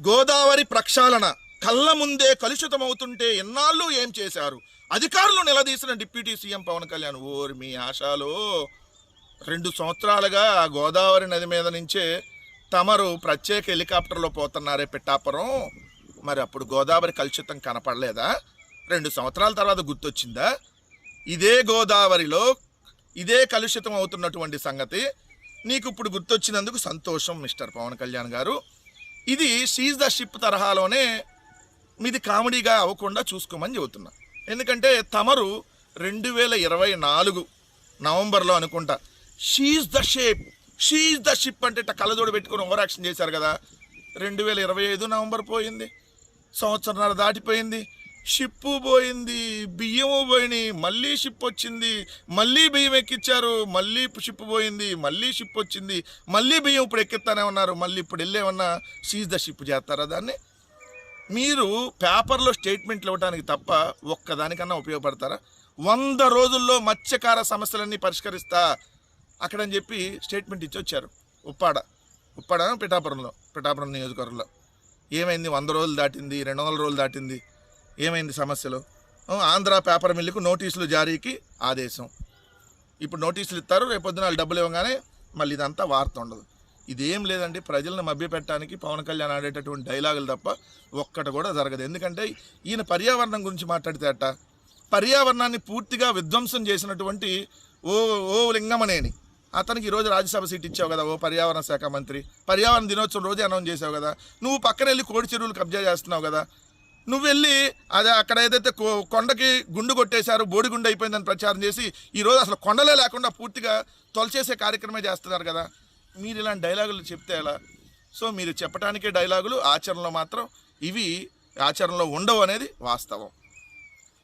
గోదావరి ప్రక్షాళన కళ్ళ ముందే కలుషితమవుతుంటే ఎన్నాళ్ళు ఏం చేశారు? అధికారులు నిలదీసిన డిప్యూటీ సీఎం పవన్ కళ్యాణ్. ఓరి మీ ఆశాలో 2 సంవత్సరాలుగా ఆ గోదావరి నది మీద నుంచే తమరు ప్రత్యేక హెలికాప్టర్లో పోతున్నారే పిఠాపురం. మరి అప్పుడు గోదావరి కలుషితం కనపడలేదా? 2 సంవత్సరాల తర్వాత గుర్తొచ్చిందా? ఇదే గోదావరిలో ఇదే కలుషితం అవుతున్నటువంటి సంగతి నీకు ఇప్పుడు గుర్తొచ్చినందుకు సంతోషం మిస్టర్ పవన్ కళ్యాణ్ గారు. ఇది సీజ్ ద షిప్ తరహాలోనే మీది కామెడీగా అవ్వకుండా చూసుకోమని చెబుతున్నా. ఎందుకంటే తమరు 2024 నవంబర్లో అనుకుంటా షీజ్ ద షిప్ అంటే కళ్ళజోడు పెట్టుకుని ఓవర్ యాక్షన్ చేశారు కదా. 2025 నవంబర్ పోయింది, సంవత్సరంన్నర దాటిపోయింది, షిప్పు పోయింది, బియ్యము పోయినాయి, మళ్ళీ షిప్ వచ్చింది, మళ్ళీ బియ్యం ఎక్కించారు, మళ్ళీ షిప్ పోయింది, మళ్ళీ షిప్ వచ్చింది, మళ్ళీ బియ్యం ఇప్పుడు ఎక్కిస్తానే ఉన్నారు. మళ్ళీ ఇప్పుడు వెళ్ళేమన్నా సీజ్ ద షిప్ చేస్తారా దాన్ని? మీరు పేపర్లో స్టేట్మెంట్లు ఇవ్వడానికి తప్ప ఒక్కదానికన్నా ఉపయోగపడతారా? 100 రోజుల్లో మత్స్యకార సమస్యలన్నీ పరిష్కరిస్తా అక్కడని చెప్పి స్టేట్మెంట్ ఇచ్చి వచ్చారు. ఉప్పాడ పిఠాపురం నియోజకవర్గంలో ఏమైంది? 100 రోజులు దాటింది, 200 రోజులు దాటింది, ఏమైంది సమస్యలు? ఆంధ్ర పేపర్ మిల్లుకు నోటీసులు జారీకి ఆదేశం. ఇప్పుడు నోటీసులు ఇస్తారు, రేపొద్దున వాళ్ళు డబ్బులు ఇవ్వగానే మళ్ళీ ఇదంతా వార్త ఉండదు. ఇదేం లేదండి, ప్రజలను మభ్యపెట్టడానికి పవన్ కళ్యాణ్ ఆడేటటువంటి డైలాగులు తప్ప ఒక్కటి కూడా జరగదు. ఎందుకంటే ఈయన పర్యావరణం గురించి మాట్లాడితే పర్యావరణాన్ని పూర్తిగా విధ్వంసం చేసినటువంటి ఓ లింగమనేని అతనికి ఈరోజు రాజ్యసభ సీట్ ఇచ్చావు కదా, ఓ పర్యావరణ శాఖ మంత్రి. పర్యావరణ దినోత్సవం రోజే అనౌన్స్ చేసావు కదా. నువ్వు పక్కన వెళ్ళి కోడి చెరువులు కబ్జా చేస్తున్నావు కదా. నువ్వు వెళ్ళి అదే అక్కడ ఏదైతే కొండకి గుండు కొట్టేశారు, బోడిగుండు అయిపోయిందని ప్రచారం చేసి ఈరోజు అసలు కొండలే లేకుండా పూర్తిగా తొలచేసే కార్యక్రమే చేస్తున్నారు కదా. మీరు ఇలాంటి డైలాగులు చెప్తే ఎలా? సో మీరు చెప్పడానికే డైలాగులు, ఆచరణలో మాత్రం ఇవి ఆచరణలో ఉండవు అనేది వాస్తవం.